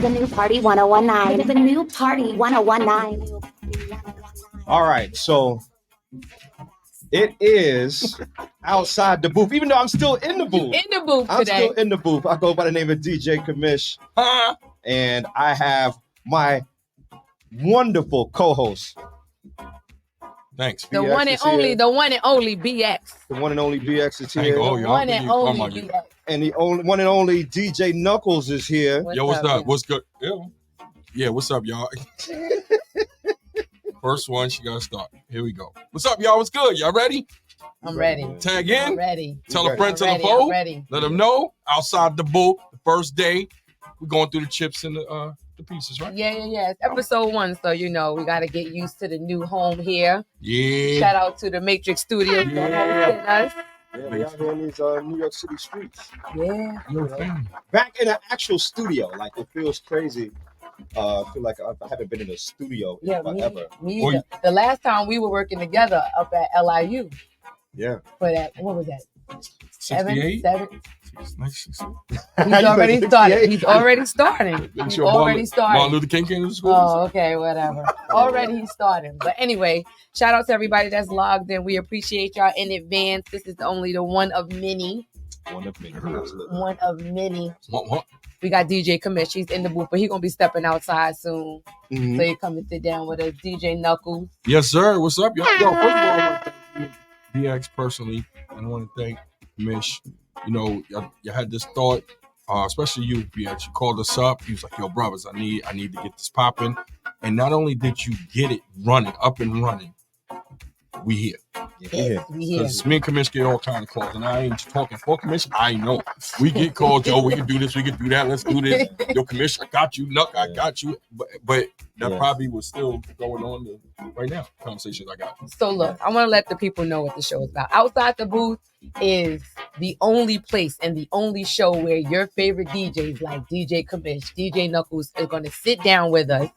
The new party 1019. The new party 1019. All right, so it is outside the booth, even though I'm still in the booth. In the booth I'm today. still in the booth. I go by the name of DJ Commish, and I have my wonderful co-host. Thanks. The BX one and is here. only, the one and only BX. The one and only BX is Thank here, all The y'all. one and only BX. and the only one and only DJ Knuckles is here. Yo, what's up? man? What's good? Yeah, what's up, y'all? First one, she gotta start. Here we go. What's up, y'all? What's good? Y'all ready? I'm ready. Tag I'm in. ready. Tell a ready. friend I'm to the ready. I'm foe. ready. Let them know. Outside the booth, the first day, we're going through the chips and the pieces, right? Yeah. It's episode 1, so you know we got to get used to the new home here. Yeah. Shout out to the Matrix Studios for hosting us. Yeah, we out here in these New York City streets. Yeah. Yo, family. Back in an actual studio, like it feels crazy. I feel like I haven't been in a studio Yeah, forever. me Or either. The last time we were working together up at LIU Yeah. for that, what was that? 68? 7? Nice. He's already started. He's already starting. Make He's sure already Martin started. Luther King came to school. Oh, okay, whatever. Already he's starting. But anyway, shout out to everybody that's logged in. We appreciate y'all in advance. This is only the one of many. One of many. Absolutely. One of many. What? We got DJ Commish. He's in the booth, but he's going to be stepping outside soon. Mhm. So he come and sit down with us. DJ Knuckles. Yes, sir. What's up, y'all? Yo, first of all, I want to thank you, DX, personally. And I want to thank Mish. You know, you had this thought, especially you, BX. You called us up. He was like, yo, brothers, I need to get this popping. And not only did you get it running, up and running, we here. Yeah. We here. Because me and Commish get all kind of calls. And I ain't talking for Commish. I know. We get calls, yo, we can do this, we can do that, let's do this. Yo, Commish, I got you. Nuck, I got you. But that probably was still going on right now. Conversations I got. So look, I want to let the people know what the show is about. Outside the Booth is the only place and the only show where your favorite DJs like DJ Commish, DJ Knuckles are going to sit down with us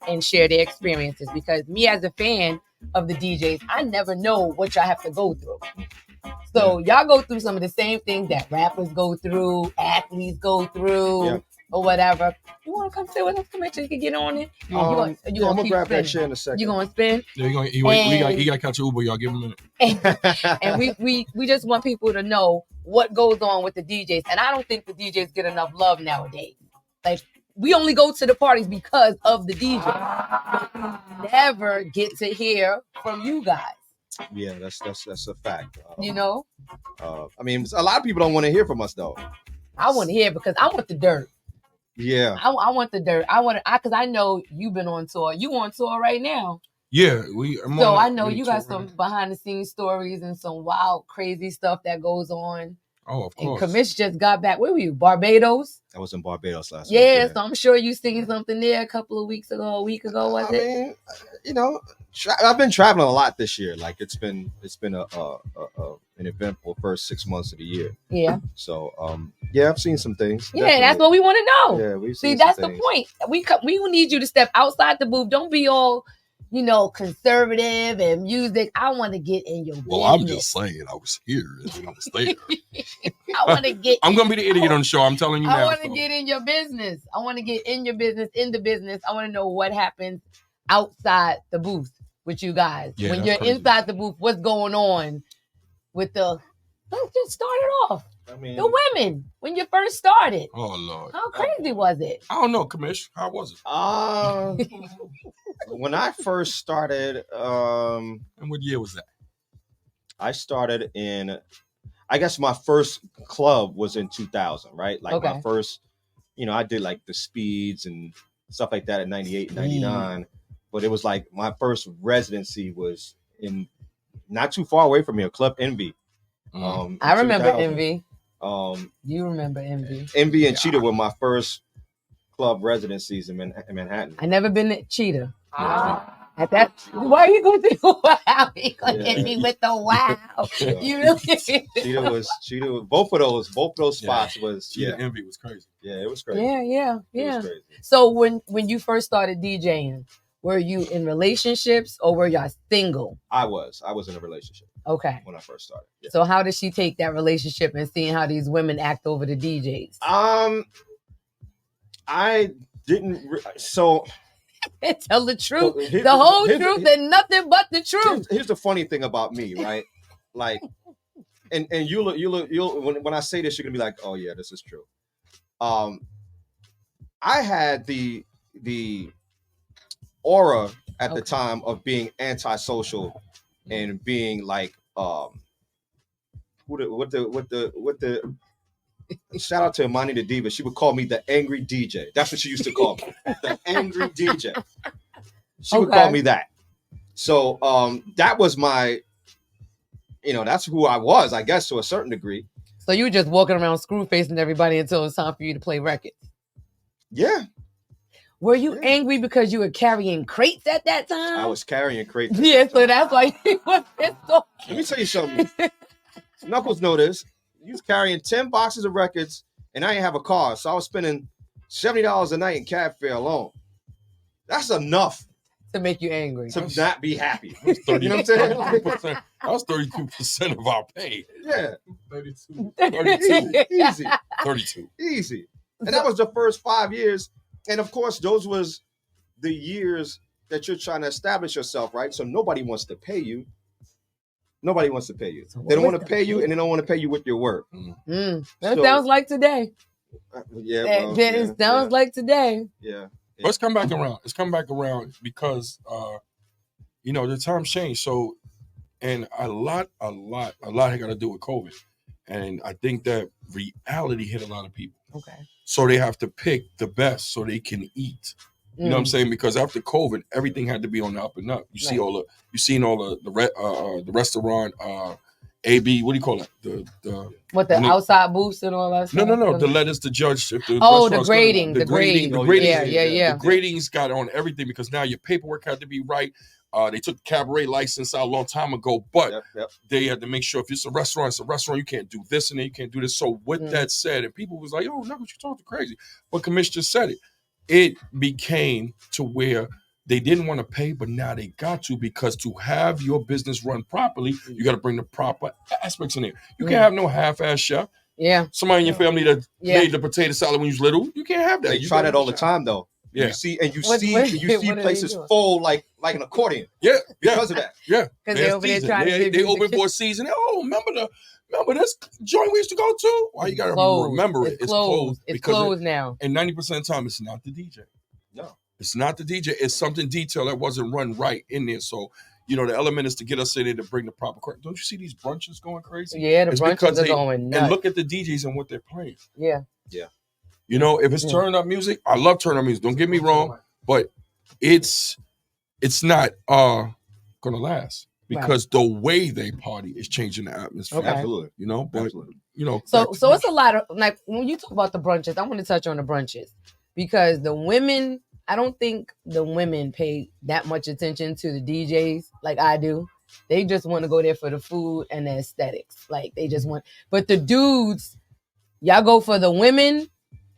and share their experiences. Because me as a fan of the DJs, I never know what y'all have to go through. So y'all go through some of the same things that rappers go through, athletes go through, or whatever. You want to come sit with us? Come here so you can get on it. You I'm gonna gonna keep grab spinning. that shit in a second. You gonna spin? Yeah, he got to catch an Uber. Y'all give him a minute. And we just want people to know what goes on with the DJs. And I don't think the DJs get enough love nowadays. Like, we only go to the parties because of the DJ. But we never get to hear from you guys. Yeah, that's a fact. You know? I mean, a lot of people don't want to hear from us though. I want to hear because I want the dirt. Yeah. I want the dirt. Because I know you've been on tour. You on tour right now. Yeah, So I know you got some behind the scenes stories and some wild, crazy stuff that goes on. Oh, of And course. Commish just got back. Where were you? Barbados? I was in Barbados last Yeah, week. so I'm sure you seen something there a couple of weeks ago, a week ago, was it? I mean, you know, I've been traveling a lot this year. Like it's been an eventful first 6 months of the year. Yeah. So yeah, I've seen some things. Yeah, that's what we want to know. Yeah, we've See, seen that's some the things. point. We need you to step outside the booth. Don't be all, conservative and music. I want to get in your business. Well, I'm just saying, I was here and I was there. I want to get. I'm gonna be the idiot on the show. I'm telling you I now. want to get in your business. I want to get in your business, in the business. I want to know what happens outside the booth with you guys. Yeah, when that's you're crazy. inside the booth, what's going on with the? Let's just start it off. I mean, The women when you first started. Oh Lord. How crazy was it? I don't know, Commish. How was it? when I first started, And what year was that? I started in, I guess my first club was in 2000, right? Like Okay. my first, I did like the speeds and stuff like that in 98 and 99. But it was like my first residency was in not too far away from here, Club Envy. In I remember 2000. Envy. Um, You remember Envy. Envy and Cheetah were my first club residencies in Manhattan. I never been to Cheetah. At that, why are you going to do wow? You going to hit me with the wow? Yeah. You really? Cheetah was both of those spots was Cheetah Envy was crazy. Yeah, it was crazy. Yeah. It was crazy. So when you first started DJing, were you in relationships or were y'all single? I was in a relationship Okay. when I first started. Yeah. So how did she take that relationship and seeing how these women act over the DJs? I So Tell the truth, here's the whole here's truth, and nothing but the truth. Here's the funny thing about me, right? Like, and you'll when I say this, you're gonna be like, oh yeah, this is true. I had the aura at the time of being antisocial and being like, what the shout out to Imani the Diva. She would call me the angry DJ. That's what she used to call me, the angry DJ. She would call me that. So that was my, that's who I was, I guess, to a certain degree. So you were just walking around screw facing everybody until it's time for you to play records. Yeah. Were you angry because you were carrying crates at that time? I was carrying crates. Yeah, so that's why he was pissed off. Let me tell you something. Knuckles know this. He was carrying 10 boxes of records, and I didn't have a car, so I was spending $70 a night in cab fare alone. That's enough to make you angry. To not be happy. You know what I'm saying? That was 32% of our pay. Yeah. 32. Easy. 32. Easy. And that was the first 5 years. And of course, those was the years that you're trying to establish yourself, right? So nobody wants to pay you. Nobody wants to pay you. So they don't want to pay you, and they don't want to pay you with your work. That sounds like today. Yeah. It sounds like today. Yeah. But it's come back around. It's come back around because, the times change. So, and a lot had got to do with COVID. And I think that reality hit a lot of people. Okay. So they have to pick the best so they can eat. You know what I'm saying? Because after COVID, everything had to be on the up and up. You see all the restaurant, AB, what do you call it? The outside booths and all that stuff? No. The letters to judge. The grading. The grading. Yeah. The grading's got on everything because now your paperwork had to be right. They took the cabaret license out a long time ago, but they had to make sure if it's a restaurant, you can't do this and then you can't do this. So with that said, and people was like, oh, no, you talking crazy. But Commish just said it. It became to where they didn't want to pay, but now they got to, because to have your business run properly, you got to bring the proper aspects in there. You can't have no half-ass chef. Yeah. Somebody in your family that made the potato salad when you was little, you can't have that. They try that all the time, though. Yeah. You see places full like an accordion. Yeah. Because of that. Yeah. Because they over there trying to they open for a season. Oh, remember this joint we used to go to? Why you gotta remember it? It's closed. It's closed now. And 90% of the time, it's not the DJ. No. It's not the DJ. It's something detailed that wasn't run right in there. So, the element is to get us in there to bring the proper. Don't you see these brunches going crazy? Yeah, the brunches are going nuts. And look at the DJs and what they're playing. Yeah. Yeah. If it's turn up music, I love turn up music. Don't get me wrong, but it's not gonna last because the way they party is changing the atmosphere. Okay. Absolutely. But absolutely. So it's a lot of, like, when you talk about the brunches, I want to touch on the brunches because the women, I don't think the women pay that much attention to the DJs like I do. They just want to go there for the food and the aesthetics. Like they just want, but the dudes, y'all go for the women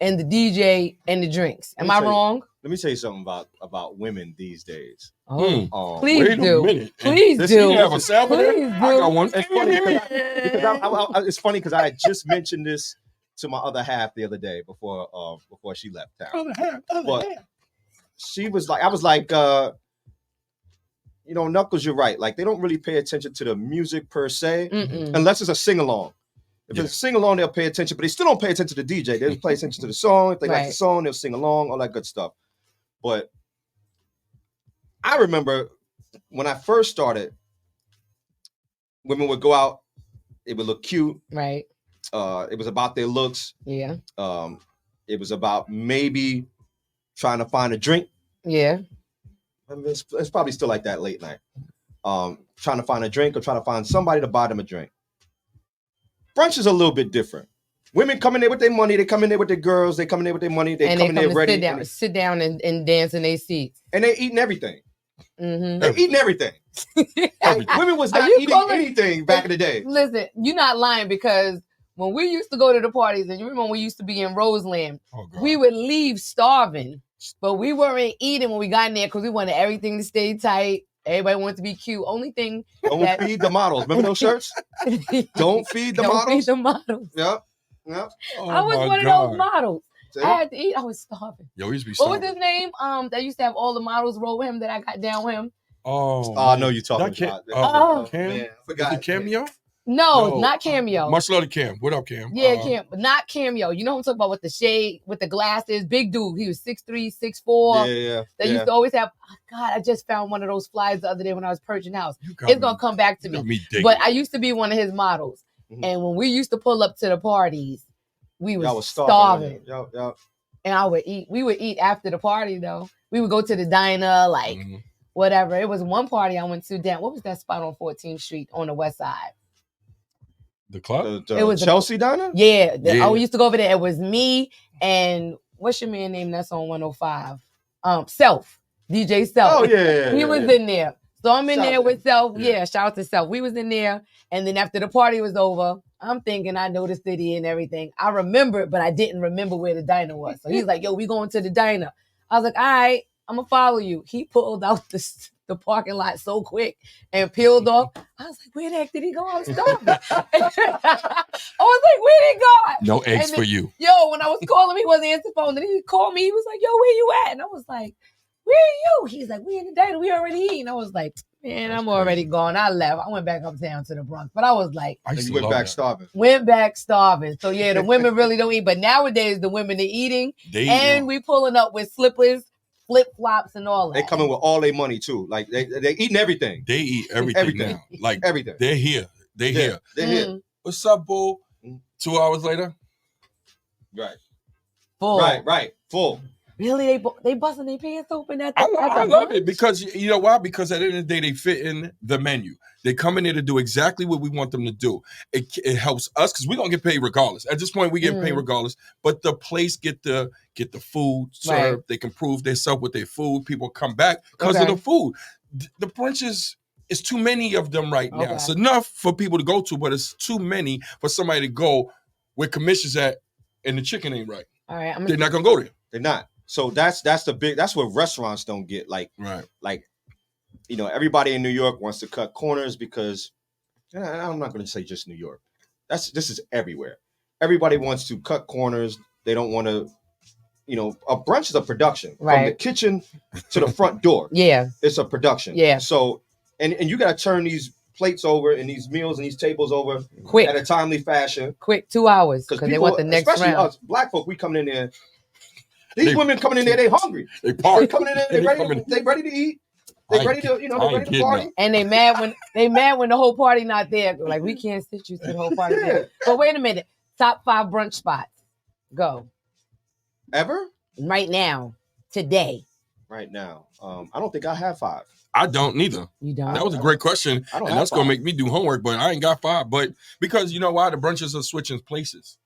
and the DJ and the drinks. Am I wrong? Let me tell you something about women these days. Oh, please do. Please do. You have a sample there? I got one. It's funny because I had just mentioned this to my other half the other day before she left town. Other half. She was like, I was like, Knuckles, you're right. Like they don't really pay attention to the music per se, unless it's a sing along. If it's a sing-along, they'll pay attention, but they still don't pay attention to the DJ. They'll pay attention to the song. If they like the song, they'll sing along, all that good stuff. But I remember when I first started, women would go out, they would look cute. Right. It was about their looks. Yeah. It was about maybe trying to find a drink. Yeah. I mean, it's probably still like that late night. Trying to find a drink or trying to find somebody to buy them a drink. Brunch is a little bit different. Women come in there with their money. They come in there with their girls. They come in there with their money. They come in there ready. Sit down and dance in their seats. And they're eating everything. Mm-hmm. They're eating everything. Women was not eating anything back in the day. Listen, you're not lying because when we used to go to the parties, and you remember when we used to be in Roseland, we would leave starving, but we weren't eating when we got in there because we wanted everything to stay tight. Everybody wanted to be cute. Only thing. Don't feed the models. Remember those shirts? Don't feed the models. Don't feed the models. Yep. I was one of those models. See? I had to eat. I was starving. Yo, he used to be What was starving. his name? That used to have all the models roll with him that I got down with him. Oh, I know you're talking That Cam- about. Oh. Cam? Man, I Was forgot. it Cameo? No, No. not Cameo. Much love to Cam. What up, Cam? Yeah, not Cameo. You know who I'm talking about with the shade, with the glasses, big dude. He was 6'3", 6'4". Yeah. They used to always have. Oh God, I just found one of those flyers the other day when I was purging house. You got It's me- gonna come back to you got me. me digging. But I used to be one of his models, Mhm. and when we used to pull up to the parties, we Y'all was was starving. Y'all. And I would eat. We would eat after the party though. We would go to the diner, like Mhm. whatever. It was one party I went to down. What was that spot on 14th Street on the west side? The club? The It was a- Chelsea diner? Yeah, Yeah. I used to go over there. It was me and what's your man name that's on 105? Self. DJ Self. Oh, yeah. He was in there. So I'm in Shout there out with Self. Yeah. Yeah, shout out to Self. We was in there. And then after the party was over, I'm thinking I know the city and everything. I remember it, but I didn't remember where the diner was. So he's like, yo, we going to the diner. I was like, all right, I'm going to follow you. He pulled out the parking lot so quick and peeled off. I was like, where the heck did he go? I was starving. I was like, where did he go? No eggs And for then- you. Yo, when I was calling him, he wasn't answering the phone. Then he called me. He was like, yo, where you at? And I was like, where are you? He's like, we in the diner. We already eating. I was like, man, That's I'm already crazy. gone. I left. I went back uptown to the Bronx. But I was like, I And used you to went love back that. starving. went back starving. So yeah, the women really don't eat. But nowadays, the women are eating. They And we pulling up with slippers, flip-flops, and all that. They coming with all their money too. Like they eating everything. they eat everything, Everything. now. Like Everything. they're here. They're Yeah, here. They're here. Mm, What's up, boo? Mm. 2 hours later? Right. full. Right. Full. Really, they busting their pants open at the I at the love it brunch? because you know why? Because at the end of the day, they fit in the menu. They come in there to do exactly what we want them to do. It helps us because we're gonna get paid regardless. At this point, we get paid regardless. But the place get the food served. Right. They can prove themselves with their food. People come back because Okay. of the food. The brunches. It's too many of them right now. Okay. It's enough for people to go to, but it's too many for somebody to go where commissions at and the chicken ain't right. All right, I'm They're gonna not gonna go there. They're not. So that's what restaurants don't get. Like Right. everybody in New York wants to cut corners because I'm not going to say just New York. This is everywhere. Everybody wants to cut corners. They don't want to. A brunch is a production from the Right. kitchen to the front door. yeah. It's a production. Yeah. So and you got to turn these plates over and these meals and these tables over Quick, at a timely fashion. 2 hours Because because they want the next especially round. us black folk, we coming in there. These They- women coming in there, they hungry. They They park. coming in there, They coming- they ready to eat. They I ready to, ain't they're ready to getting party. up. And they mad when the whole party not there. Like we can't sit you to the whole party there. But wait a minute. Top 5 brunch spots. Go Ever? right now, today. Right now. I don't think I have 5. I don't neither. You don't. That was a great question, I don't and have that's gonna 5. make me do homework. But I ain't got 5. But because you know why, the brunches are switching places.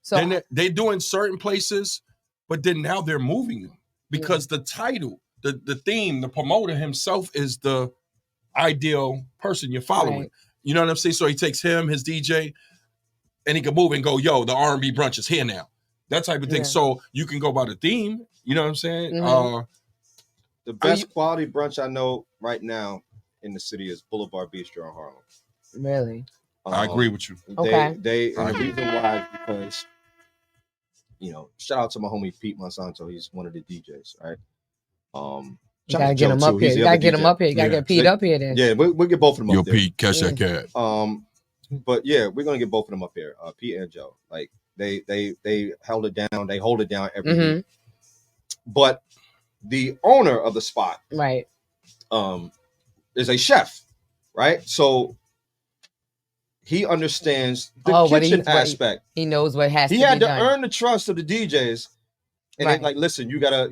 So Then they're doing certain places, but then now they're moving them because the title, the theme, the promoter himself is the ideal person you're following. Right. You know what I'm saying? So he takes him, his DJ, and he can move and go, yo, the R&B brunch is here now. That type of thing. Yeah. So you can go by the theme. You know what I'm saying? Mhm. The best quality brunch I know right now in the city is Boulevard Bistro in Harlem. really. I agree with you. Okay. They I and the agree. reason why is because shout out to my homie Pete Monsanto. He's one of the DJs, right? You shout out gotta to get Joe, him too. up here. He's the You gotta other get him DJ. up here. You gotta Yeah. get Pete up here then. Yeah, we'll get both of them Yo, up there. Pete, catch that cat. But yeah, we're gonna get both of them up here, Pete and Joe. Like they held it down. They hold it down every Mhm. week. But the owner of the spot Right. is a chef, right? So he understands the What kitchen what aspect. he knows what has He to had be to done. earn the trust of the DJs, and Right. then like, listen, you gotta,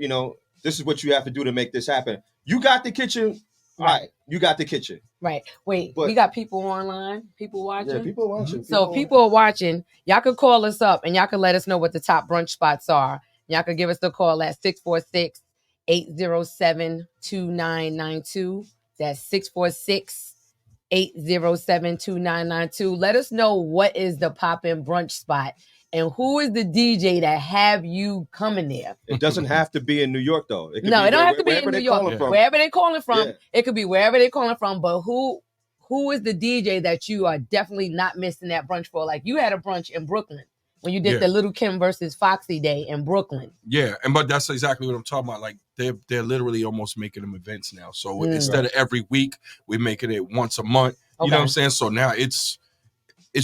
this is what you have to do to make this happen. You got the kitchen, all right? You got the kitchen. Right. Wait, But- we got people online, people watching. Yeah, people watching. So if people are watching, y'all could call us up and y'all could let us know what the top brunch spots are. Y'all could give us the call at 646-807-2992. That's 646-807-2992. Let us know what is the pop-in brunch spot and who is the DJ that have you coming there. It doesn't have to be in New York though. It could No, be it don't have to be wherever in New they're York. calling from. Wherever they're calling from, Yeah. it could be wherever they're calling from. But who is the DJ that you are definitely not missing that brunch for? Like you had a brunch in Brooklyn when you did Yeah. the Little Kim versus Foxy Day in Brooklyn. Yeah, but that's exactly what I'm talking about. Like they're literally almost making them events now. So Mm. instead of every week, we're making it once a month. You know what I'm saying? So now it's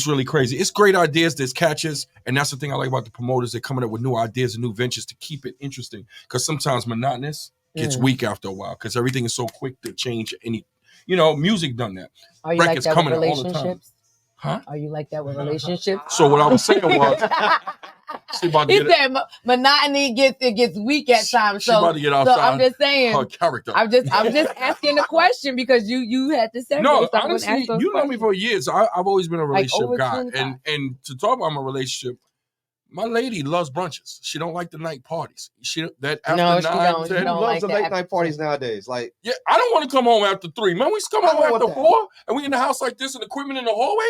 really crazy. It's great ideas, there's catches, and that's the thing I like about the promoters. They're coming up with new ideas and new ventures to keep it interesting. Because sometimes monotonous gets weak after a while because everything is so quick to change. Music done that. Are you like Records that with coming out all the time. relationships? Huh? Are you like that with relationships? So what I was saying was, she about to He get said monotony gets weak at times. she So, about to get so outside I'm just saying. her character. I'm just asking the question because you had to say No, so I'm gonna honestly, ask those you know me questions. for years. I've always been a Like relationship over guy, 25. and to talk about my relationship, my lady loves brunches. She don't like the night parties. That after No, she 9, don't. She 10, don't Who loves like the that late after night parties nowadays? Like, Yeah, I don't want to come home after 3. Man, we used to come I home don't after want 4, and we in the house like this and equipment in the hallway.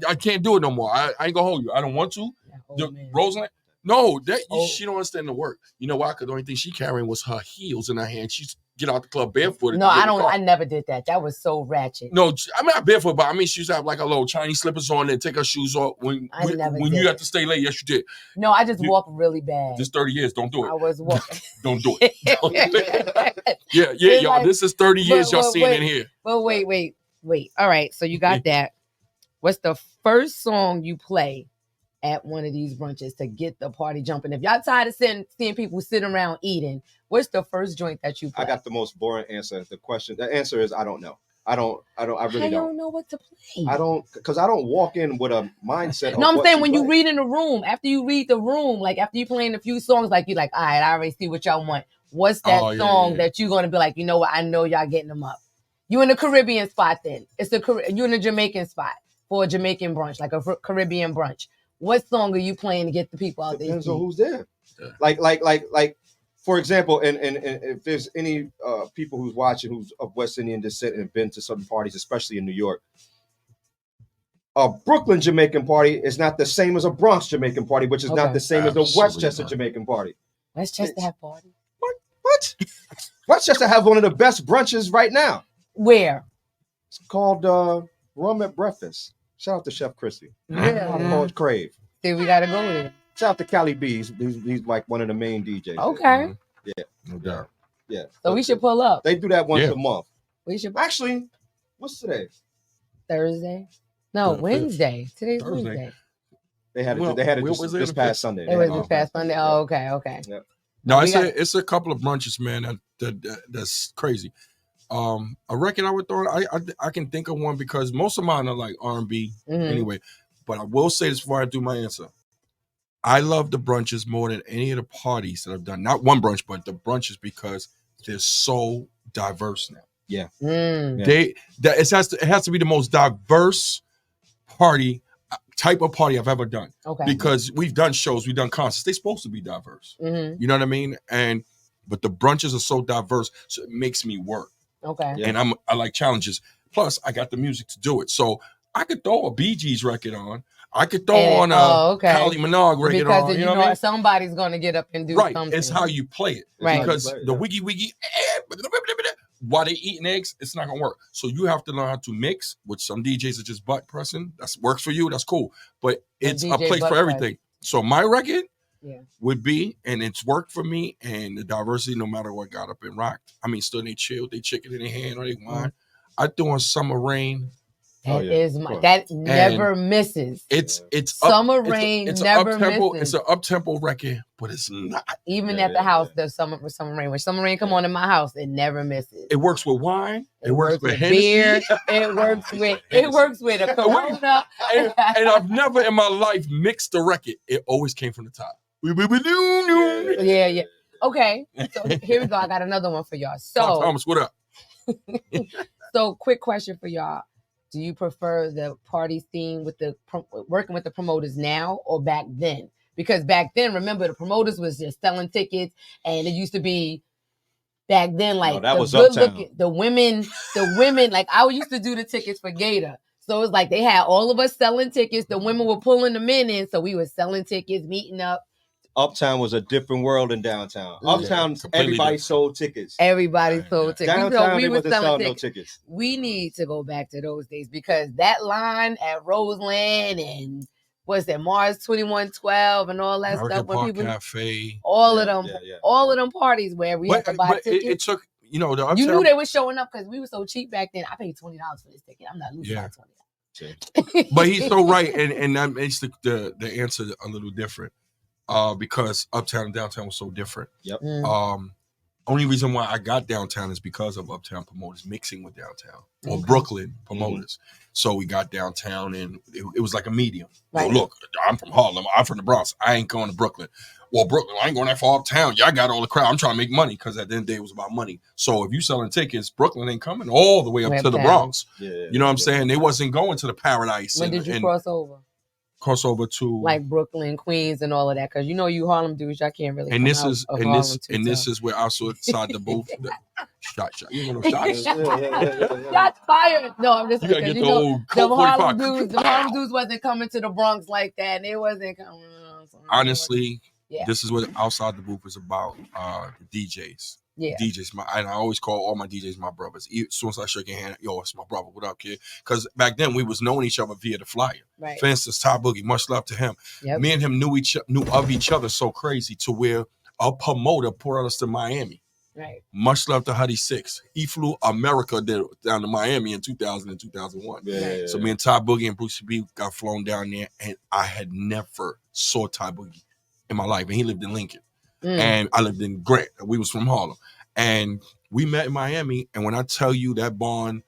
I can't do it no more. I ain't gonna hold you. I don't want to. Yeah, oh, man. Rosalind, no, Oh. she don't understand the work. You know why? Because the only thing she carrying was her heels in her hand. She's get out the club barefoot. No, I don't. I never did that. That was so ratchet. No, I mean not barefoot, but I mean she used to have like a little Chinese slippers on and take her shoes off when I never when did you have it. to stay late. Yes, you did. No, I just You- walk really bad. This 30 years, don't do I it. was walking. Don't do it. Don't do it. Yeah, It's y'all. like- This is 30 years y'all but seen wait. in here. Well, wait. All right, so you got that. What's the first song you play at one of these brunches to get the party jumping? If y'all tired of seeing people sitting around eating, what's the first joint that you play? I got the most boring answer. The answer is I don't know. I really I don't. don't know what to play. Because I don't walk in with a mindset. No, of I'm what saying to when you play. read in the room, after you read the room, like after you playing a few songs, like you like, all right, I already see what y'all want. What's that Oh, yeah, song yeah. that you're gonna be like, you know what? I know y'all getting them up. You in the Caribbean spot then? You in a Jamaican spot for a Jamaican brunch, like a Caribbean brunch. What song are you playing to get the people out there? Depends to on eat? who's there. Yeah. Like for example, and if there's any people who's watching who's of West Indian descent and been to certain parties, especially in New York, a Brooklyn Jamaican party is not the same as a Bronx Jamaican party, which is Okay. not the same as the Absolutely Westchester not. Jamaican party. Westchester have party. What? Westchester have one of the best brunches right now. Where? It's called Rum at Breakfast. Shout out to Chef Chrissy. Really? Called Crave. See, we gotta go there. Shout out to Cali B. He's like one of the main DJs. Okay. No doubt. Yeah. So we should pull up. They do that once Yeah. a month. We should Actually, what's today? Thursday. No, The Wednesday. Today's Thursday. Wednesday. They had it. Well, they had it where this, was it this in past Sunday. It They was had this past Sunday. Oh, okay. No, We got- it's a couple of brunches, man. That's crazy. A record I would throw. I can think of one because most of mine are like R&B Mhm. anyway. But I will say this before I do my answer. I love the brunches more than any of the parties that I've done. Not one brunch, but the brunches because they're so diverse now. Mm. Yeah. It has to be the most diverse party type of party I've ever done Okay. because we've done shows, we've done concerts. They're supposed to be diverse. Mhm. You know what I mean? But the brunches are so diverse, so it makes me work. Okay. Yeah. And I like challenges. Plus, I got the music to do it. So I could throw a Bee Gees record on. I could throw on a Kylie Minogue record Because on. you You know know what I mean? somebody's gonna get up and do Right. something. It's how you play it. Right. Because How you play it, the yeah. wiggy wiggy, while they eating eggs, it's not gonna work. So you have to learn how to mix, which some DJs are just butt pressing. That works for you, that's cool. But it's a DJ place butt for everything. So my record Yeah. would be, and it's worked for me, and the diversity, no matter what, got up and rocked. I mean, still they chilled, they chicken in their hand or they wine. I threw on Summer Rain. Oh, That yeah. is my that never misses. It's Summer it's a- Rain it's never an up-tempo, misses. It's an up-tempo record, but it's not. Even Yeah, at the yeah, house, yeah. there's Summer Rain. When Summer Rain come on in my house, it never misses. It works with wine. It works with with Hennessy. beer. It works with a Corona. and I've never in my life mixed a record. It always came from the top. Yeah. Okay, so here we go. I got another one for y'all. Tom So, Thomas, what up? quick question for y'all: do you prefer the party scene with working with the promoters now or back then? Because back then, remember, the promoters was just selling tickets, and it used to be back then like that the was good Uptown. looking, the women. Like I used to do the tickets for Gator. So it's like they had all of us selling tickets. The women were pulling them in, so we were selling tickets, meeting up. Uptown was a different world than downtown. Yeah, Uptown, completely everybody different. sold tickets. Everybody Right, sold yeah. tickets. So Downtown, we they were wasn't selling selling no tickets. tickets. We need to go back to those days because that line at Roseland and what's that, Mars 2112 and all that American stuff. When Park people, Cafe. all of them, Yeah. all of them parties where we had to buy But tickets. it took, you know, the you Uptown. knew they were showing up because we were so cheap back then. I paid $20 for this ticket. I'm not losing Yeah. my $20. But he's so right, and that makes the answer a little different, because Uptown and Downtown was so different. Yep. Only reason why I got Downtown is because of Uptown promoters mixing with Downtown or Brooklyn promoters. So we got Downtown, and it was like a medium. Right. Well, look, I'm from Harlem. I'm from the Bronx. I ain't going to Brooklyn. Well, Brooklyn, I ain't going that far uptown. Y'all got all the crowd. I'm trying to make money because at the end of the day, it was about money. So if you selling tickets, Brooklyn ain't coming all the way up to the Bronx. Yeah. You know what I'm saying? They wasn't going to the Paradise. When did you cross over? Cross over to Like Brooklyn, Queens, and all of that, because you know you Harlem dudes, y'all can't really. and come this out is of and Harlem this too and this tough. is where outside the booth. Shot. You know shots. Shots fired. No, I'm just You gotta because get you the know old the Colt Harlem 45. dudes. The Harlem dudes wasn't coming to the Bronx like that. And they wasn't coming. Honestly, Yeah. this is what outside the booth is about. The DJs. Yeah. DJs, and I always call all my DJs my brothers. As soon as I shake your hand, yo, it's my brother. What up, kid? Because back then we was knowing each other via the flyer. Right. For instance, Ty Boogie, much love to him. Yep. Me and him knew of each other so crazy to where a promoter brought us to Miami. Right. Much love to Huddy Six. He flew America down to Miami in 2000 and 2001. Yeah. So me and Ty Boogie and Brucey B got flown down there, and I had never saw Ty Boogie in my life. And he lived in Lincoln. And I lived in Grant. We was from Harlem. And we met in Miami. And when I tell you that bond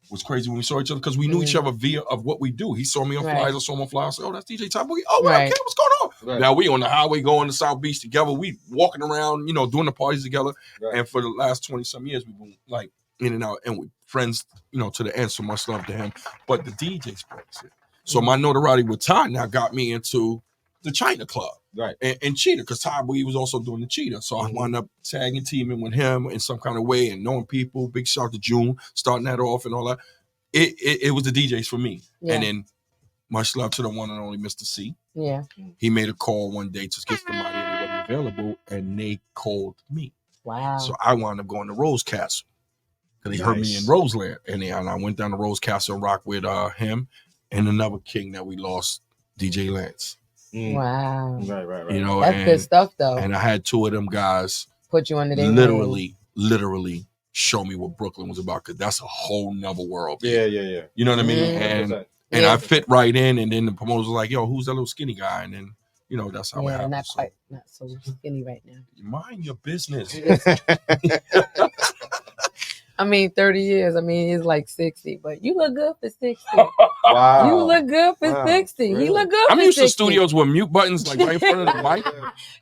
was crazy when we saw each other, because we knew each other via of what we do. He saw me on flyers, I saw him on flyers. I said, oh, that's DJ Ty Boogie. Oh, what up, kid? What's going on? Right. Now we on the highway going to South Beach together. We walking around, you know, doing the parties together. Right. And for the last 20-some years, we've been like in and out, and we friends, you know, to the end. So much love to him. But the DJs plays it. So my notoriety with Ty now got me into the China Club. Right. And Cheetah, because Ty Boogie was also doing the Cheetah. So I wound up tagging teaming with him in some kind of way and knowing people. Big shout out to June, starting that off and all that. It was the DJs for me. Yeah. And then much love to the one and only Mr. C. Yeah. He made a call one day to get somebody and they wasn't available, and they called me. Wow. So I wound up going to Rose Castle. Because they heard me in Roseland. And I went down to Rose Castle and rocked with him and another king that we lost, DJ Lance. Wow. Right. You know, That's good stuff though. And I had two of them guys put you under their literally show me what Brooklyn was about, because that's a whole nother world. Yeah. You know what I mean? 100%. And I fit right in, and then the promoters was like, yo, who's that little skinny guy? And then, you know, that's how it happened. Not so skinny right now. Mind your business. I mean, 30 years. I mean, he's like 60, but you look good for 60. Wow. You look good for 60. Really? He look good I'm for used 60. to studios with mute buttons like right in front of the mic.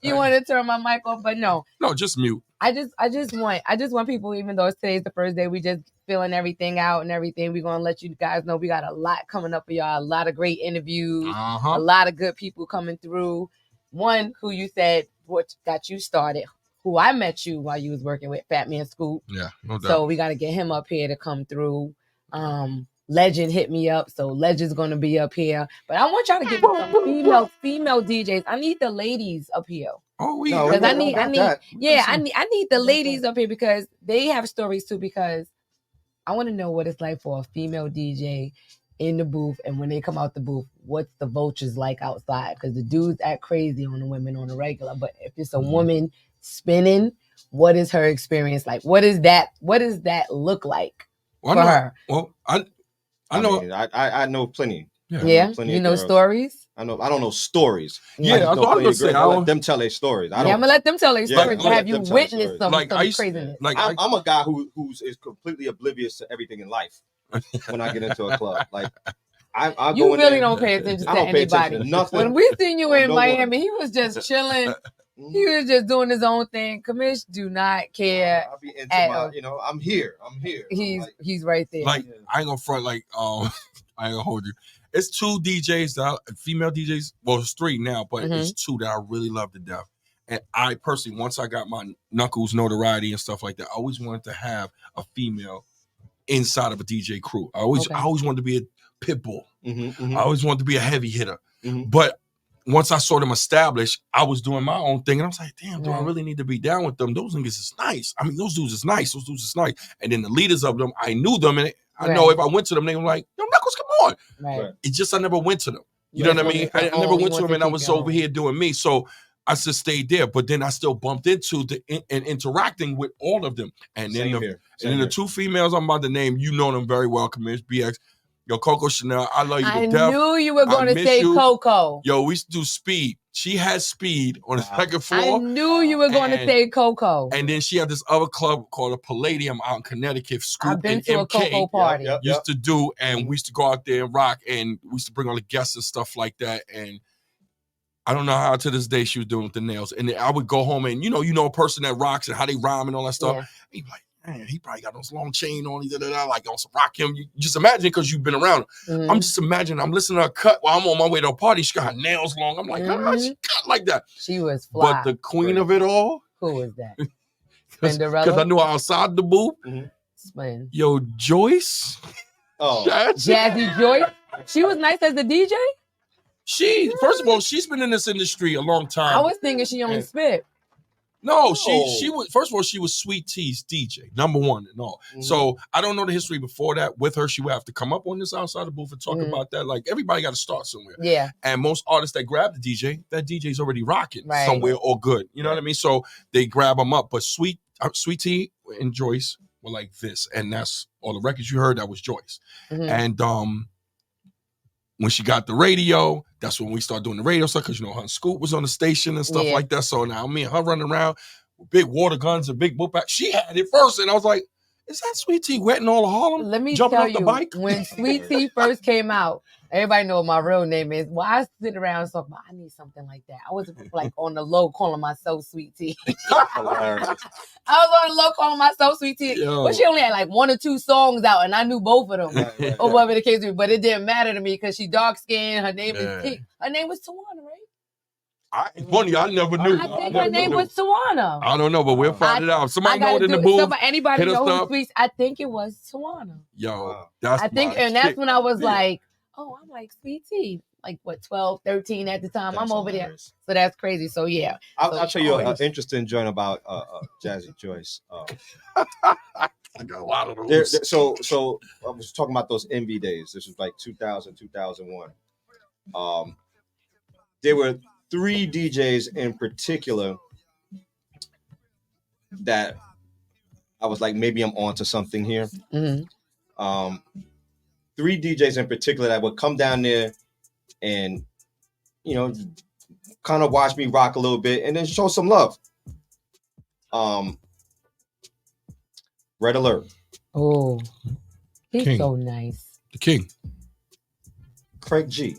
You want to turn my mic off, but no. No, just mute. I just want people, even though today's the first day, we just filling everything out and everything. We're gonna let you guys know we got a lot coming up for y'all, a lot of great interviews, a lot of good people coming through. One who you said what got you started, who I met you while you was working with Fat Man Scoop. Yeah, no doubt. So we gotta get him up here to come through. Legend hit me up, so Legend's gonna be up here. But I want y'all to get me some female DJs. I need the ladies up here. Oh, because I need the ladies up here because they have stories too. Because I want to know what it's like for a female DJ in the booth, and when they come out the booth, what's the vultures like outside? Because the dudes act crazy on the women on the regular, but if it's a woman spinning, what is her experience like? What does that look like for her? Well, I know. I know plenty. Yeah, plenty you of know girls. stories. I don't know stories. Yeah, I was gonna say. I let them tell their stories. I'm gonna let them tell their stories. I'm Have you witnessed some craziness? I'm a guy who is completely oblivious to everything in life when I get into a club. Like I you go in really there, don't pay attention to I don't pay attention anybody. to nothing. When we seen you in No Miami, he was just chilling. He was just doing his own thing. Kamish do not care. I'll be into my, I'm here. He's right there. Like I ain't gonna front. Like I ain't gonna hold you. It's two DJs female DJs. Well, it's three now, but it's two that I really love to death. And I personally, once I got my Knuckles notoriety and stuff like that, I always wanted to have a female inside of a DJ crew. I always wanted to be a pit bull. I always wanted to be a heavy hitter. But once I saw them established, I was doing my own thing. And I was like, damn, do I really need to be down with them? Those niggas is nice. I mean, those dudes is nice. And then the leaders of them, I knew them. And I know if I went to them, they were like, yo, Knuckles, come on. Right. It's just I never went to them. You know what I wanted mean? to I go never home, went you to him, wanted and I keep was your over home. here doing me. So I just stayed there. But then I still bumped into and interacting with all of them. And then Same the, here. and Same then the here. two females I'm about to name, you know them very well, Commish BX. Yo, Coco Chanel, I love you I to death. knew you were going to miss say you. Coco. Yo, we used to do Speed. She had Speed on the Wow. second I floor. knew you were going to And- say Coco. And then she had this other club called a Palladium out in Connecticut. Scoop I've been and to a MK Coco party. Yep. used to do, and we used to go out there and rock, and we used to bring all the guests and stuff like that. And I don't know how to this day she was doing with the nails. And then I would go home and you know a person that rocks and how they rhyme and all that stuff. Yeah. And you'd be like, man, he probably got those long chain on, like on some rock him. You just imagine because you've been around. Mhm. I'm just imagining, I'm listening to her cut while I'm on my way to a party. She got her nails long. I'm like, she cut like that. She was fly. But the queen of it all, Who was that? because Cinderella? I knew her outside the booth. Spin. Yo, Joyce. Oh, Jazzy Joyce. She was nice as a DJ. She, first of all, she's been in this industry a long time. I was thinking she only spit. No, she was, first of all, she was Sweet T's DJ, number one and all. Mhm. So I don't know the history before that. With her, she would have to come up on this outside the booth and talk about that. Like everybody got to start somewhere. Yeah. And most artists that grab the DJ, that DJ's already rocking Right. somewhere or good. You know what I mean? So they grab them up. But Sweet T and Joyce were like this. And that's all the records you heard, that was Joyce. Mhm. And when she got the radio, that's when we started doing the radio stuff because, her and Scoop was on the station and stuff Yeah. like that. So now me and her running around with big water guns and big book back. She had it first. And I was like, is that Sweet Tea wetting all of Harlem? Let me Jumping tell off the you, bike? when Sweet Tea first came out, everybody know what my real name is. Well, I sit around and talk about, I need something like that. I was like on the low calling myself Sweet Tea. hilarious. I was on the low calling myself Sweet Tea. Yo. But she only had like 1 or 2 songs out, and I knew both of them. Right. Or whatever the case was. But it didn't matter to me because she dark skinned. Her name Yeah. is Pink. Her name was Tawana, right? It's funny, I never knew. I think never her name knew. was Tawana. I don't know, but we'll find it out. If somebody know it in the do booth. somebody, anybody hit us know who up. Sweet? I think it was Tawana. Yo, Wow. that's I think, my and that's chick. when I was Yeah. like, oh, I'm like Sweet Tea. Like what, 12, 13 at the time. That's I'm over there. hilarious. So that's crazy. So yeah. I'll tell you an always- interesting joint about Jazzy Joyce. I got a lot of There, those. so I was talking about those Envy days. This was like 2000, 2001. There were 3 DJs in particular that I was like, maybe I'm onto something here. Mhm. 3 DJs in particular that would come down there and, kind of watch me rock a little bit and then show some love. Red Alert, Oh, he's King. so nice. The king. Craig G,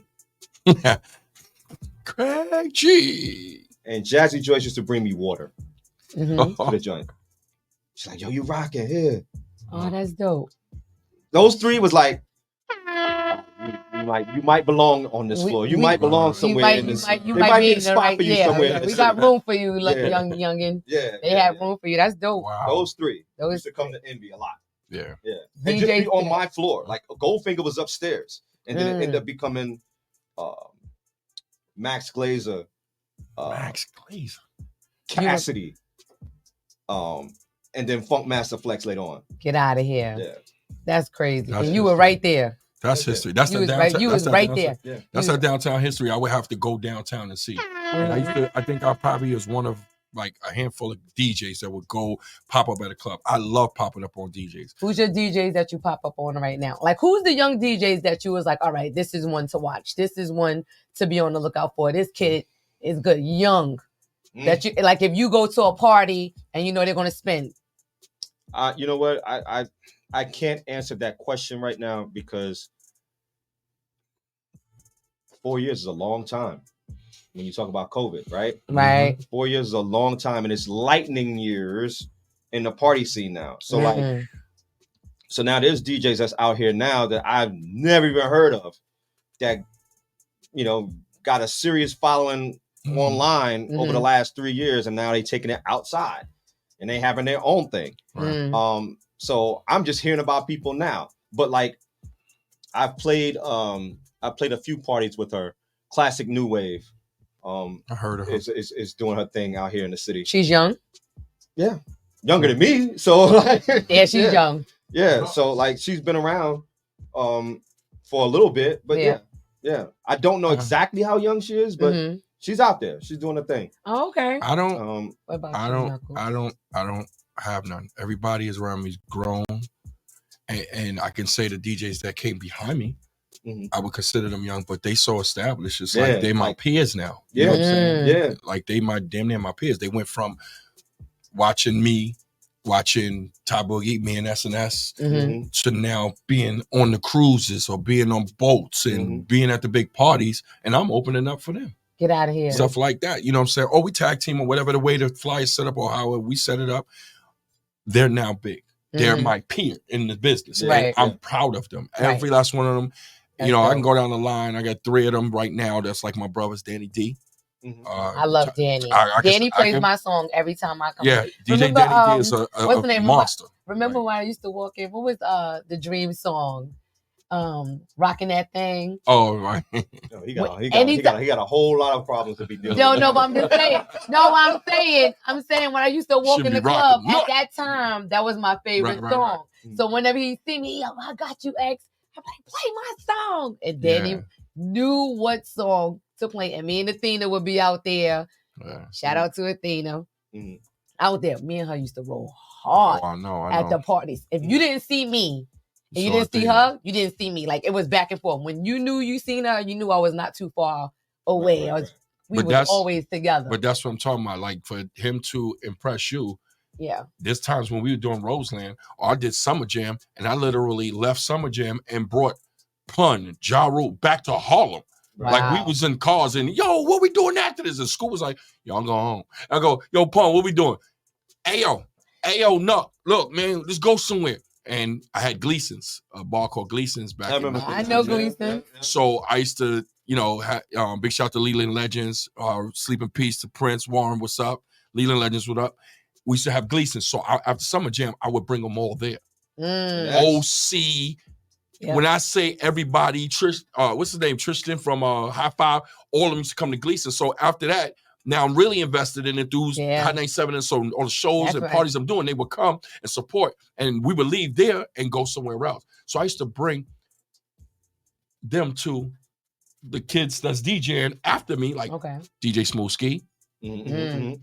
Craig G. and Jazzy Joyce used to bring me water Mhm. to the joint. She's like, yo, you rocking here. Oh, that's dope. Those 3 was like, you might belong on this floor. You might belong somewhere in this. You there might be be in a the spot right. for you Yeah, somewhere. in the we got city. room for you, like Yeah. youngin. Yeah, They yeah, have yeah. room for you. That's dope. Wow. Those 3 Those used to come to Envy a lot. Yeah. Yeah, and just DJ be on my floor. Like Goldfinger was upstairs, and then it ended up becoming Max Glazer, Max Glazer. Cassidy, and then Funk Master Flex later on. Get out of here. Yeah, That's crazy. That's and you were history. right there. That's Right there. history. That's You the was downtown. right. You that's was that right downtown- there. yeah. That's You our downtown history. I would have to go downtown and see. And I think I probably was one of like a handful of DJs that would go pop up at a club. I love popping up on DJs. Who's your DJs that you pop up on right now? Like, who's the young DJs that you was like, all right, this is one to watch. This is one to be on the lookout for. This kid is good, young. That you like. If you go to a party and you know they're gonna spend. You know what? I can't answer that question right now because 4 years is a long time when you talk about COVID, right? Right. 4 years is a long time, and it's lightning years in the party scene now. So like, Mhm. so now there's DJs that's out here now that I've never even heard of that, got a serious following online over the last 3 years, and now they taking it outside and they having their own thing. Mm. So I'm just hearing about people now, but like I've played a few parties with her. Classic New Wave I heard of her. is doing her thing out here in the city. She's young. Younger than me, so like Yeah, she's young. Yeah, so like she's been around for a little bit, but Yeah. Yeah, I don't know exactly how young she is, but Mhm. she's out there. She's doing a thing. Oh, okay. I don't. What about I you, don't. Knuckles? I don't have none. Everybody is around me is grown, and I can say the DJs that came behind me, Mhm. I would consider them young, but they so established. It's Yeah, like they my like- peers now. You know Yeah, what I'm saying? yeah. Like they my damn near my peers. They went from watching me, watching Ty Boogie, me and SNS, Mhm. to now being on the cruises or being on boats and being at the big parties, and I'm opening up for them. Get out of here. Stuff like that. You know what I'm saying? Or we tag team or whatever the way the fly is set up or how we set it up. They're now big. They're Mhm. my peer in the business. And Right. I'm proud of them. Right. Every last one of them. That's You know, I dope. can go down the line. I got 3 of them right now. That's like my brothers, Danny D. Mhm. I love Danny. I Danny can- plays my song every time I come. Yeah, in. DJ Remember, Danny D is a what's the name? monster. Remember when I used to walk in? What was the Dream song? Rocking that thing. Oh, right. No, he got a whole lot of problems to be dealing No, with. no, but I'm just saying. No, I'm saying when I used to walk Shouldn't in the be club rocking. at that time, that was my favorite Right. song. Mm. So whenever he see me, I got you, X. I'm like, play my song, and Danny Yeah. knew what song to play, and me and Athena would be out there. Yeah. Shout out to Athena. Mhm. Out there, me and her used to roll Oh, hard I know. at the parties. If you didn't see me and you So didn't see Athena. her, you didn't see me. Like it was back and forth. When you knew you seen her, you knew I was not too far away. Right. We But was that's- always together. But that's what I'm talking about. Like for him to impress you, Yeah. there's times when we were doing Roseland or I did Summer Jam and I literally left Summer Jam and brought Pun, Ja Rule back to Harlem. Like we Wow. was in cars and yo, what we doing after this? And school was like, yo, I'm going home. I go, yo, Pun, what we doing? Ayo, no, look, man, let's go somewhere. And I had Gleason's, a bar called Gleason's back. I remember. in the I know Gleason's. Gleason. So I used to, you know, big shout out to Leland Legends, sleep in peace to Prince, Warren, what's up? Leland Legends, what up? We used to have Gleason. So after Summer Jam, I would bring them all there. Mm. OC. Yeah. When I say everybody, what's his name? Tristan from High Five, all of them used to come to Gleason. So after that, now I'm really invested in it through Yeah. Hot 97. And so all the shows That's and right. parties I'm doing, they would come and support. And we would leave there and go somewhere else. So I used to bring them to the kids that's DJing after me, like Okay. DJ Smooth Ski, Mhm, Mm. mhm.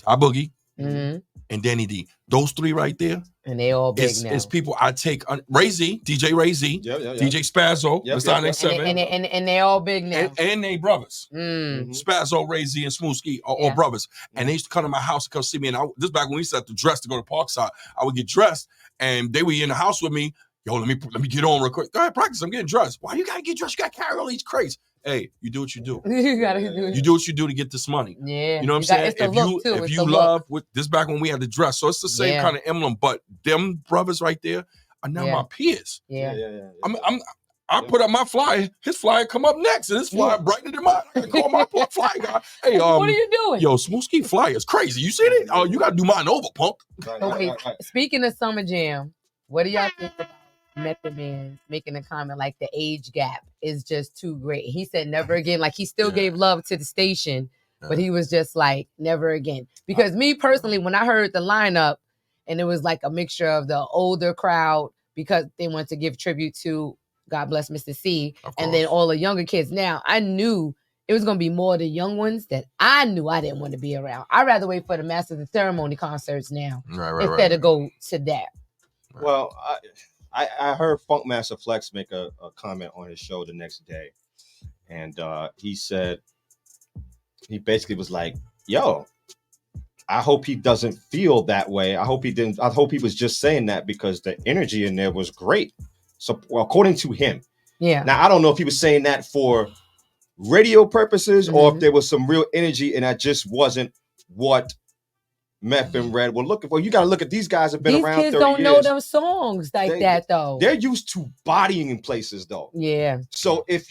Ty Boogie, hmm and Danny D. Those 3 right there And they all big now. is people I take. Ray Z, DJ Ray Z, Yeah. DJ Spazzo, Yep, Mr. yep, yep. 97, and they all big now. and they brothers. Mm. Mhm. Spazzo, Ray Z, and Smooth Ski are all Yeah. brothers. And they used to come to my house to come see me. And this back when we used to have to dress to go to Parkside. I would get dressed and they were in the house with me. Yo, let me get on real quick. Go ahead, practice. I'm getting dressed. Why you gotta get dressed? You gotta carry all these crates. Hey, you do what you do. You gotta do You do what you do to get this money. Yeah. You know what I'm saying? It's the look too. If It's you the love look. with this back when we had to dress. So it's the same Yeah. kind of emblem, but them brothers right there are now Yeah. my peers. Yeah. I put up my flyer, his flyer come up next, and his flyer brighter than mine. I gotta call my flyer guy. Hey, What are you doing? yo, Smooth Ski flyer is crazy. You see it? Oh, you gotta do mine over, punk. Right, So right, wait, right, right. speaking of Summer Jam, what do y'all think about Method Man making a comment like the age gap is just too great? He said never again. Like he still Yeah. gave love to the station, but Yeah. he was just like never again. Because me personally, when I heard the lineup and it was like a mixture of the older crowd because they wanted to give tribute to God bless Mr. C, Of and then course. all the younger kids. Now I knew it was gonna be more of the young ones that I knew I didn't want to be around. I'd rather wait for the Masters of Ceremony concerts now Right, instead of go to that. Well, I heard Funk Master Flex make a comment on his show the next day, and he said he basically was like, "Yo, I hope he doesn't feel that way. I hope he didn't. I hope he was just saying that because the energy in there was great." So, well, according to him, Yeah. now I don't know if he was saying that for radio purposes or Mhm. if there was some real energy and that just wasn't what Meth and Red were looking for. You got to look at these guys have been These around kids 30 don't years. know them songs like They- that though. They're used to bodying in places though. Yeah. So if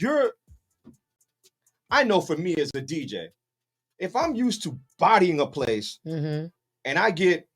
I know for me as a DJ, if I'm used to bodying a place Mm-hmm. and I get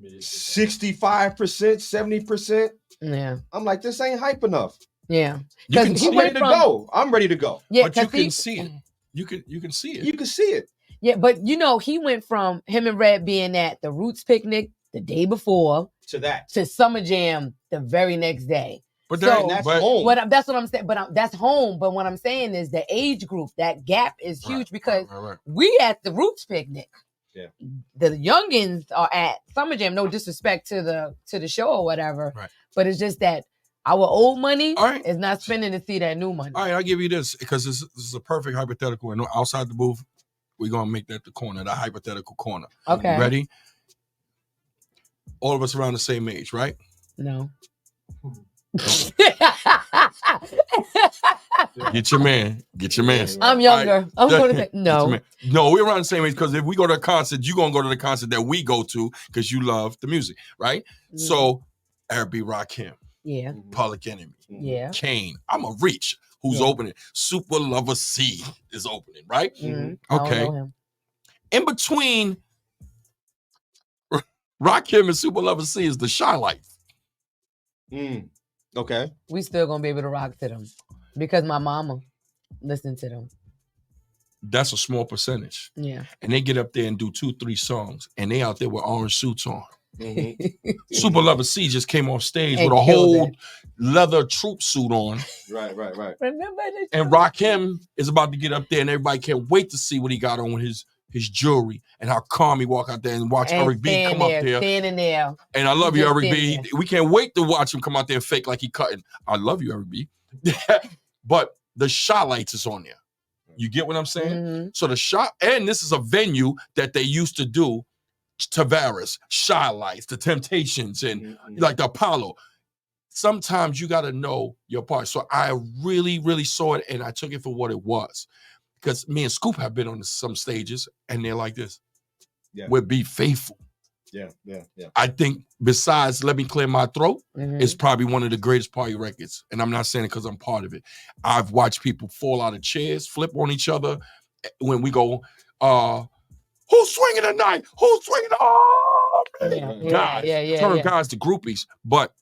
65%, 70%, Yeah. I'm like, this ain't hype enough. Yeah. You 'Cause can he I'm see went ready it. to from- go. I'm ready to go. Yeah. But you 'cause he- can see it. You can see it. You can see it. Yeah, but you know, he went from him and Red being at the Roots picnic the day before To that. to Summer Jam the very next day. But So, that's but home. That's what I'm saying. But that's home. But what I'm saying is the age group, that gap is huge because right. we at the Roots picnic. Yeah. The youngins are at Summer Jam. No disrespect to the show or whatever. Right. But it's just that our old money All right. is not spending to see that new money. All right, I'll give you this because this is a perfect hypothetical. And outside the booth, we're gonna make that the corner, the hypothetical corner. Okay. You ready? All of us around the same age, right? No. Get your man. Get your man. I'm younger. I'm going to say Get your no. man. No, we're around the same age because if we go to a concert, you're gonna go to the concert that we go to because you love the music, right? So Eric B. Rakim, Yeah. Public Enemy, Yeah. Kane, I'm a Reach, who's Yeah. opening. Super Lover C is opening, right? Mhm. I don't Okay. know him. In between Rakim and Super Lover C is the Shy Life. Okay. We still gonna be able to rock to them because my mama listened to them. That's a small percentage. Yeah. And they get up there and do 2-3 songs, and they out there with orange suits on. Mm-hmm. Super Lover C just came off stage And with a killed whole it. leather troop suit on. Right. Remember this? And Rakim is about to get up there, and everybody can't wait to see what he got on with his jewelry and how calm he walk out there and watch Eric B come up there. Standing there. And I love you, Just Eric B. standing We can't wait to watch him come out there and fake like he cutting. I love you, Eric B. But the Shy Lights is on there. You get what I'm saying? Mhm. So the shot, and this is a venue that they used to do Tavares, Shy Lights, the Temptations, and like the Apollo. Sometimes you got to know your part. So I really, really saw it, and I took it for what it was. Because me and Scoop have been on some stages, and they're like this. Yeah. We'll be faithful. Yeah. I think besides Let Me Clear My Throat, Mhm. it's probably one of the greatest party records. And I'm not saying it because I'm part of it. I've watched people fall out of chairs, flip on each other when we go, who's swinging tonight? Who's swinging? Oh, man. Guys, turn guys to groupies. But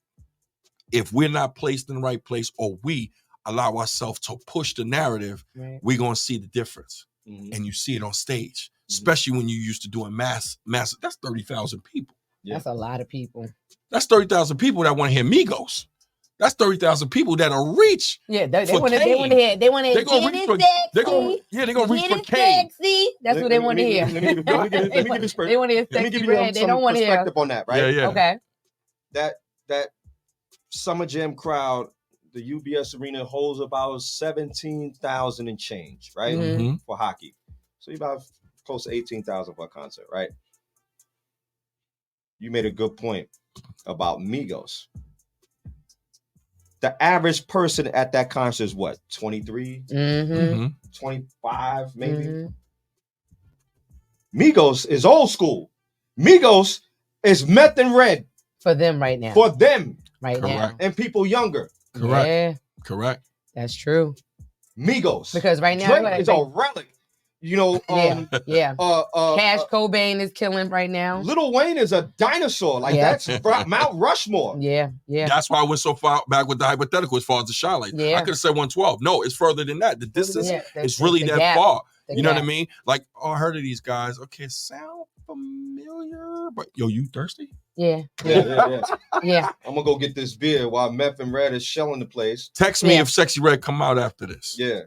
if we're not placed in the right place or we allow ourselves to push the narrative, we're going to see the difference. And you see it on stage, especially when you used to doing mass. That's 30,000 people. Yeah. That's a lot of people. That's 30,000 people that want to hear Migos. That's 30,000 people that'll reach. Yeah, they for want to Kane. hear. They want to They're hear. gonna reach for. They're gonna reach for Kane. Sexy. That's what they want to hear. Let me give this They want to hear sexy red. They don't want to hear. perspective on that, right? Yeah. Okay. That Summer Jam crowd, the UBS Arena holds about 17,000 and change, right? Mhm. For hockey. So you about close to 18,000 for a concert, right? You made a good point about Migos. The average person at that concert is what? 23, Mm-hmm. 25, maybe? Mhm. Migos is old school. Migos is meth and red For them right now. for them right now. Correct. and people younger. Correct. Yeah, Correct. that's true. Migos. Because right now, Drake like, is a relic. You know, yeah. Cash uh, Cobain is killing right now. Lil Wayne is a dinosaur. Like Yeah. that's Mount Rushmore. Yeah. That's why I went so far back with the hypothetical as far as the shot light. Yeah. I could have said 112. No, it's further than that. The distance Yeah, is really the that gap. far. The You know what I gap. mean? Like, oh, I heard of these guys. Okay, sound familiar, but yo, you thirsty? Yeah. Yeah. Yeah. I'm gonna go get this beer while Meth and Red is shelling the place. Text me Yeah. if Sexy Red come out after this. Yeah.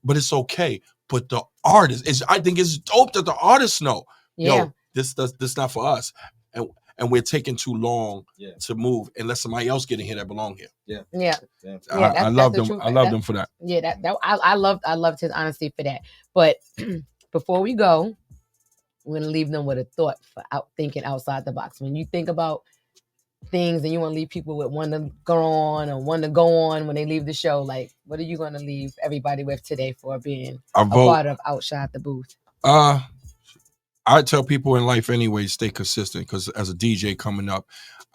But it's okay. But the artist is. I think it's dope that the artists know. Yeah. Yo, this not for us, and we're taking too long Yeah. to move and let somebody else get in here that belong here. Yeah. I love that's the them. truth. I love them for that. Yeah, I loved his honesty for that. But before we go, we're gonna leave them with a thought for thinking outside the box. When you think about things and you want to leave people with one to go on or one to go on when they leave the show, like what are you gonna leave everybody with today for being I a vote. part of Outshot the Booth? I tell people in life anyway, stay consistent, because as a DJ coming up,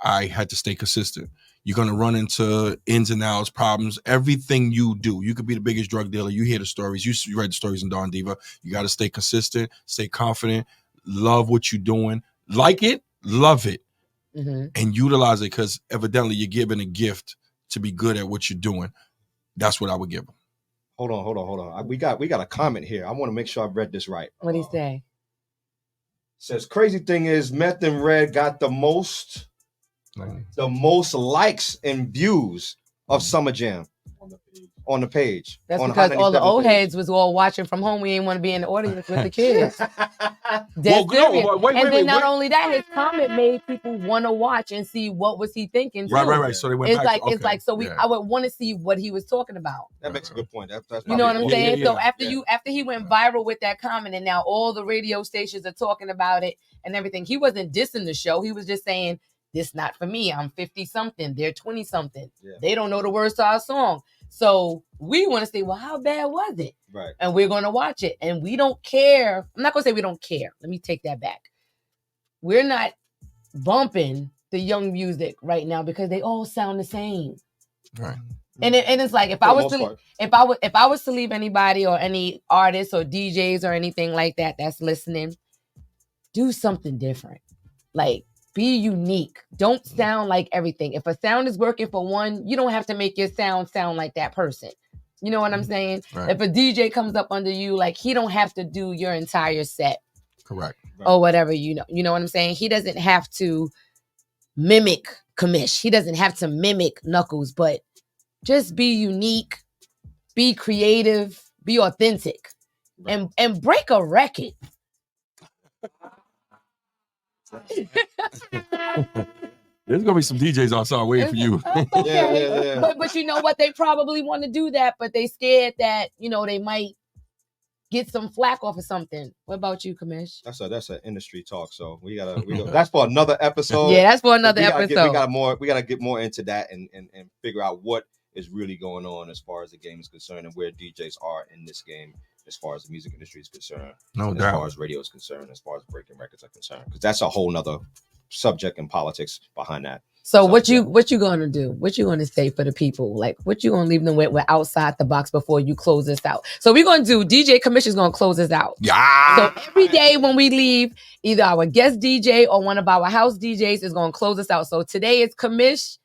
I had to stay consistent. You're going to run into ins and outs, problems, everything you do. You could be the biggest drug dealer. You hear the stories. You read the stories in Don Diva. You got to stay consistent, stay confident, love what you're doing, like it, love it, Mm-hmm. and utilize it, because evidently you're given a gift to be good at what you're doing. That's what I would give them. Hold on. We got a comment here. I want to make sure I've read this right. What do you say? Says crazy thing is Meth and Red got the most likes and views of Summer Jam on the page. That's on because all the 97 old page. heads was all watching from home. We ain't want to be in the audience with the kids. Well, Dead no, serious. wait, And then wait, not wait. only that, his comment made people want to watch and see what was he thinking too. Right. So they went It's back. like to, it's like so we yeah. I would want to see what he was talking about. That makes a good point. That's You know what I'm probably- saying? yeah, So yeah. after he went viral with that comment, and now all the radio stations are talking about it and everything, he wasn't dissing the show. He was just saying, "This not for me. I'm 50 something. They're 20 something. Yeah. They don't know the words to our song." So we want to say, "Well, how bad was it?" Right. And we're going to watch it, and we don't care. I'm not going to say we don't care. Let me take that back. We're not bumping the young music right now because they all sound the same. Right. And it's like if For I the was most to part. if I was to leave anybody or any artists or DJs or anything like that that's listening, do something different. Like be unique. Don't sound like everything. If a sound is working for one, you don't have to make your sound like that person. You know what I'm saying? Right. If a DJ comes up under you, like he don't have to do your entire set Correct. or whatever, you know what I'm saying? He doesn't have to mimic Kamish. He doesn't have to mimic Knuckles, but just be unique, be creative, be authentic, and break a record. There's gonna be some DJs outside waiting for you. It's okay. Yeah. But you know what? They probably want to do that, but they scared that, they might get some flack off of something. What about you, Kamish? That's an industry talk. So we gotta that's for another episode. Yeah, that's for another we gotta episode. we gotta get more into that and figure out what is really going on as far as the game is concerned and where DJs are in this game as far as the music industry is concerned. No and as far doubt. as radio is concerned, as far as breaking records are concerned. Because that's a whole nother subject in politics behind that. So what you gonna do? What you gonna say for the people? Like what you gonna leave them with outside the box before you close this out? So we're gonna do DJ Kamish is gonna close this out. Yeah. So every day when we leave, either our guest DJ or one of our house DJs is gonna close us out. So today is Kamish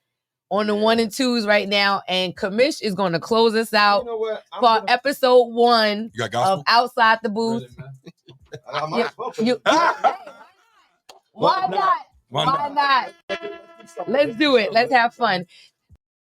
on the 1 and 2s right now, and Kamish is gonna close us out You know what? for episode 1 You got of gospel? Outside the Booth. I might as well put You- Why not? Why Why not? Let's do it. Let's have fun.